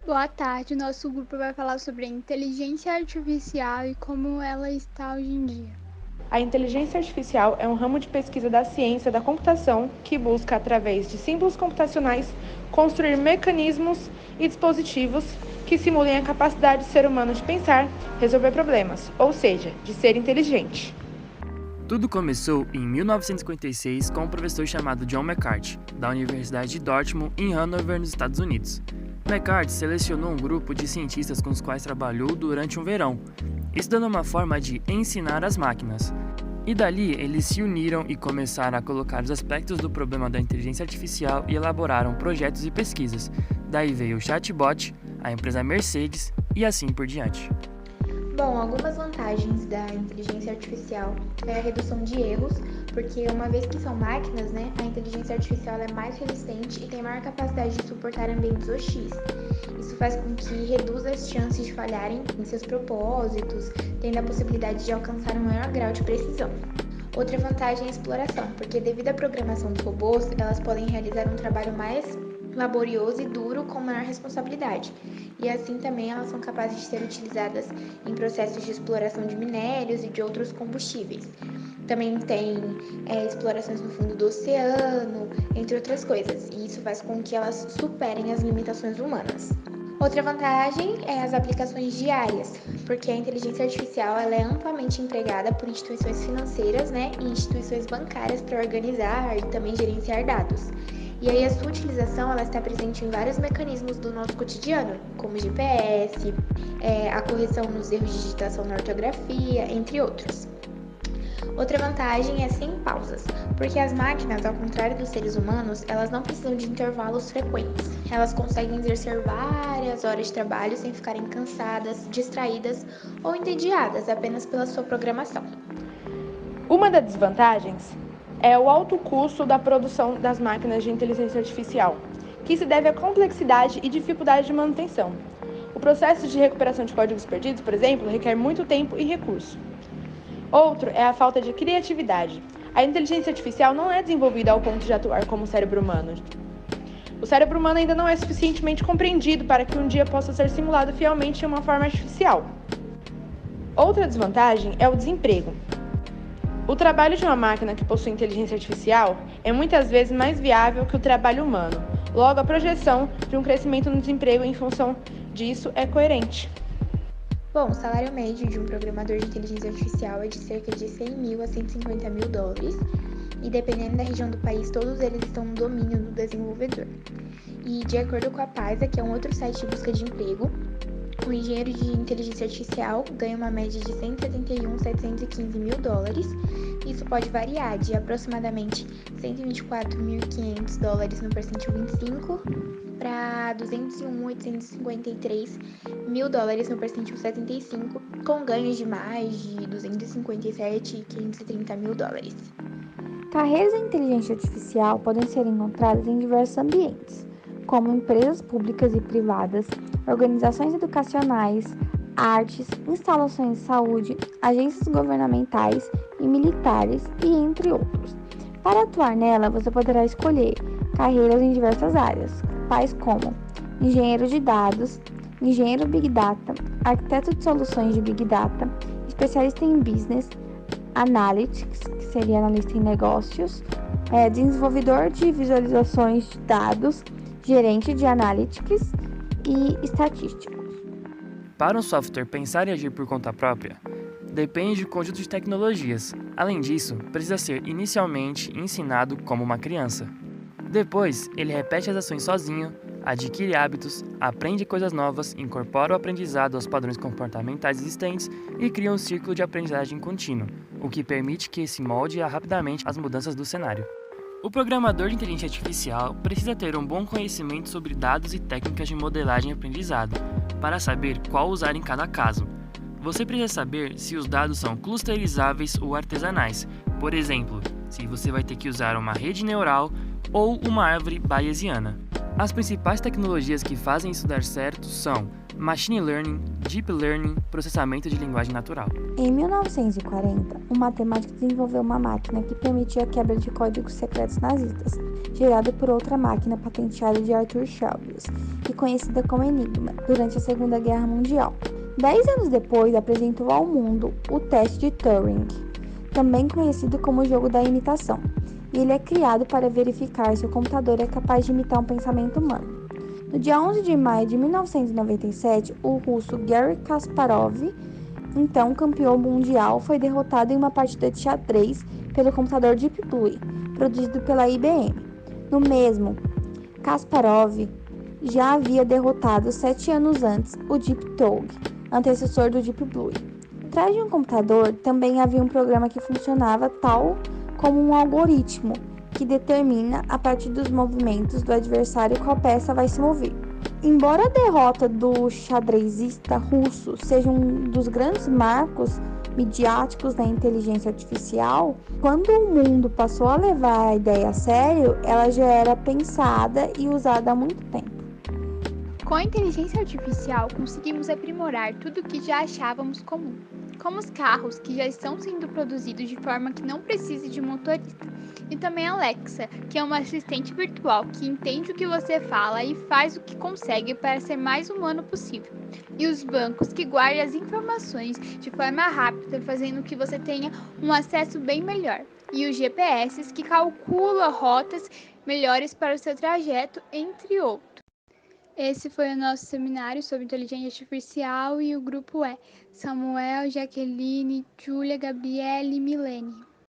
Boa tarde, nosso grupo vai falar sobre a inteligência artificial e como ela está hoje em dia. A inteligência artificial é um ramo de pesquisa da ciência da computação que busca, através de símbolos computacionais, construir mecanismos e dispositivos que simulem a capacidade do ser humano de pensar, resolver problemas, ou seja, de ser inteligente. Tudo começou em 1956 com um professor chamado John McCarthy, da Universidade de Dartmouth, em Hanover, nos Estados Unidos. McCarthy selecionou um grupo de cientistas com os quais trabalhou durante um verão, estudando uma forma de ensinar as máquinas. E dali eles se uniram e começaram a colocar os aspectos do problema da inteligência artificial e elaboraram projetos e pesquisas. Daí veio o chatbot, a empresa Mercedes e assim por diante. Bom, algumas vantagens da inteligência artificial é a redução de erros, porque uma vez que são máquinas, a inteligência artificial é mais resistente e tem maior capacidade de suportar ambientes hostis. Isso faz com que reduza as chances de falharem em seus propósitos, tendo a possibilidade de alcançar um maior grau de precisão. Outra vantagem é a exploração, porque devido à programação dos robôs, elas podem realizar um trabalho mais laborioso e duro com maior responsabilidade. E assim também elas são capazes de ser utilizadas em processos de exploração de minérios e de outros combustíveis. Também tem explorações no fundo do oceano, entre outras coisas, e isso faz com que elas superem as limitações humanas. Outra vantagem é as aplicações diárias, porque a inteligência artificial ela é amplamente empregada por instituições financeiras e instituições bancárias para organizar e também gerenciar dados. E aí a sua utilização ela está presente em vários mecanismos do nosso cotidiano, como GPS, a correção nos erros de digitação na ortografia, entre outros. Outra vantagem é sem pausas, porque as máquinas, ao contrário dos seres humanos, elas não precisam de intervalos frequentes. Elas conseguem exercer várias horas de trabalho sem ficarem cansadas, distraídas ou entediadas apenas pela sua programação. Uma das desvantagens é o alto custo da produção das máquinas de inteligência artificial, que se deve à complexidade e dificuldade de manutenção. O processo de recuperação de códigos perdidos, por exemplo, requer muito tempo e recurso. Outro é a falta de criatividade. A inteligência artificial não é desenvolvida ao ponto de atuar como o cérebro humano. O cérebro humano ainda não é suficientemente compreendido para que um dia possa ser simulado fielmente em uma forma artificial. Outra desvantagem é o desemprego. O trabalho de uma máquina que possui inteligência artificial é muitas vezes mais viável que o trabalho humano. Logo, a projeção de um crescimento no desemprego em função disso é coerente. Bom, o salário médio de um programador de inteligência artificial é de cerca de 100 mil a 150 mil dólares e dependendo da região do país, todos eles estão no domínio do desenvolvedor. E de acordo com a Paisa, que é um outro site de busca de emprego, o engenheiro de inteligência artificial ganha uma média de 171 a 715 mil dólares. Isso pode variar de aproximadamente 124.500 dólares no percentil 25 para 201.853 mil dólares no percentil 75, com ganhos de mais de 257.530 mil dólares. Carreiras em inteligência artificial podem ser encontradas em diversos ambientes, como empresas públicas e privadas, organizações educacionais, artes, instalações de saúde, agências governamentais e militares, e entre outros. Para atuar nela, você poderá escolher carreiras em diversas áreas, tais como engenheiro de dados, engenheiro Big Data, arquiteto de soluções de Big Data, especialista em Business Analytics, que seria analista em negócios, desenvolvedor de visualizações de dados, gerente de Analytics e estatísticos. Para um software pensar e agir por conta própria, depende de um conjunto de tecnologias. Além disso, precisa ser inicialmente ensinado como uma criança. Depois, ele repete as ações sozinho, adquire hábitos, aprende coisas novas, incorpora o aprendizado aos padrões comportamentais existentes e cria um ciclo de aprendizagem contínuo, o que permite que se molde rapidamente às mudanças do cenário. O programador de inteligência artificial precisa ter um bom conhecimento sobre dados e técnicas de modelagem e aprendizado, para saber qual usar em cada caso. Você precisa saber se os dados são clusterizáveis ou artesanais, por exemplo, se você vai ter que usar uma rede neural ou uma árvore bayesiana. As principais tecnologias que fazem isso dar certo são Machine Learning, Deep Learning, processamento de linguagem natural. Em 1940, um matemático desenvolveu uma máquina que permitia a quebra de códigos secretos nazistas, gerado por outra máquina patenteada de Arthur Shelby e conhecida como Enigma, durante a Segunda Guerra Mundial. 10 anos depois, apresentou ao mundo o teste de Turing, também conhecido como o jogo da imitação, e ele é criado para verificar se o computador é capaz de imitar um pensamento humano. No dia 11 de maio de 1997, o russo Garry Kasparov, então campeão mundial, foi derrotado em uma partida de xadrez pelo computador Deep Blue, produzido pela IBM. No mesmo, Kasparov já havia derrotado 7 anos antes o Deep Tog, antecessor do Deep Blue. Atrás de um computador também havia um programa que funcionava tal como um algoritmo que determina, a partir dos movimentos do adversário, qual peça vai se mover. Embora a derrota do xadrezista russo seja um dos grandes marcos midiáticos da inteligência artificial, quando o mundo passou a levar a ideia a sério, ela já era pensada e usada há muito tempo. Com a inteligência artificial, conseguimos aprimorar tudo o que já achávamos comum, como os carros que já estão sendo produzidos de forma que não precise de motorista, e também a Alexa, que é uma assistente virtual que entende o que você fala e faz o que consegue para ser mais humano possível, e os bancos que guardam as informações de forma rápida, fazendo que você tenha um acesso bem melhor, e os GPS que calculam rotas melhores para o seu trajeto, entre outros. Esse foi o nosso seminário sobre inteligência artificial e o grupo é Samuel, Jaqueline, Júlia, Gabriele e Milene.